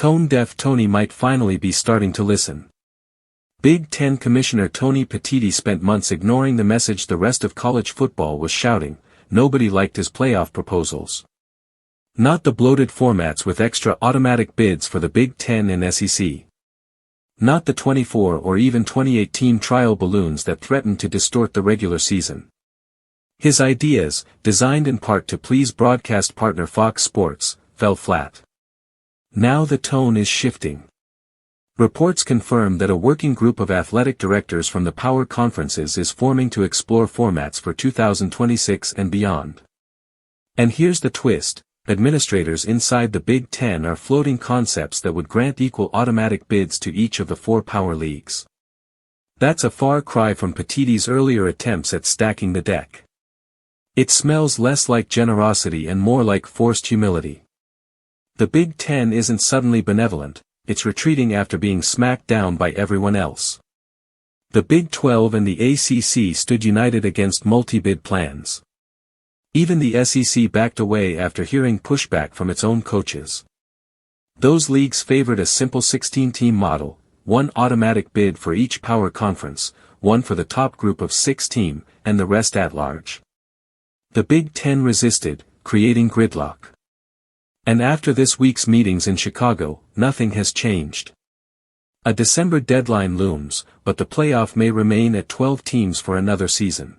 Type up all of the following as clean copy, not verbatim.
Tone-deaf Tony might finally be starting to listen. Big Ten Commissioner Tony Petitti spent months ignoring the message the rest of college football was shouting. Nobody liked his playoff proposals. Not the bloated formats with extra automatic bids for the Big Ten and SEC. Not the 24 or even 28 team trial balloons that threatened to distort the regular season. His ideas, designed in part to please broadcast partner Fox Sports, fell flat. Now the tone is shifting. Reports confirm that a working group of athletic directors from the power conferences is forming to explore formats for 2026 and beyond. And here's the twist, administrators inside the Big Ten are floating concepts that would grant equal automatic bids to each of the 4 power leagues. That's a far cry from Petitti's earlier attempts at stacking the deck. It smells less like generosity and more like forced humility. The Big Ten isn't suddenly benevolent, it's retreating after being smacked down by everyone else. The Big 12 and the ACC stood united against multi-bid plans. Even the SEC backed away after hearing pushback from its own coaches. Those leagues favored a simple 16-team model, one automatic bid for each power conference, one for the top group of 6 teams, and the rest at large. The Big Ten resisted, creating gridlock. And after this week's meetings in Chicago, nothing has changed. A December deadline looms, but the playoff may remain at 12 teams for another season.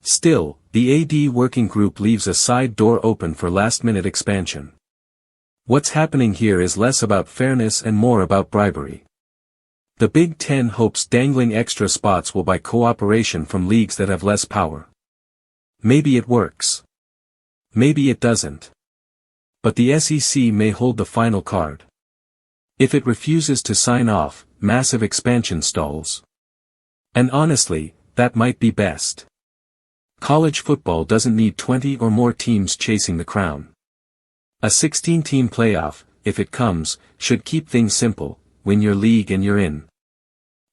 Still, the AD working group leaves a side door open for last-minute expansion. What's happening here is less about fairness and more about bribery. The Big Ten hopes dangling extra spots will buy cooperation from leagues that have less power. Maybe it works. Maybe it doesn't. But the SEC may hold the final card. If it refuses to sign off, massive expansion stalls. And honestly, that might be best. College football doesn't need 20 or more teams chasing the crown. A 16-team playoff, if it comes, should keep things simple: win your league and you're in.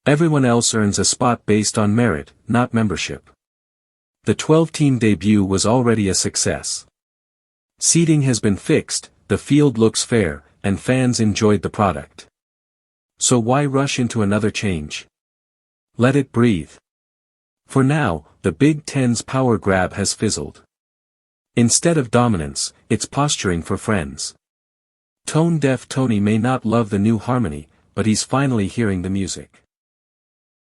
Everyone else earns a spot based on merit, not membership. The 12-team debut was already a success. Seating has been fixed, the field looks fair, and fans enjoyed the product. So why rush into another change? Let it breathe. For now, the Big Ten's power grab has fizzled. Instead of dominance, it's posturing for friends. Tone-deaf Tony may not love the new harmony, but he's finally hearing the music.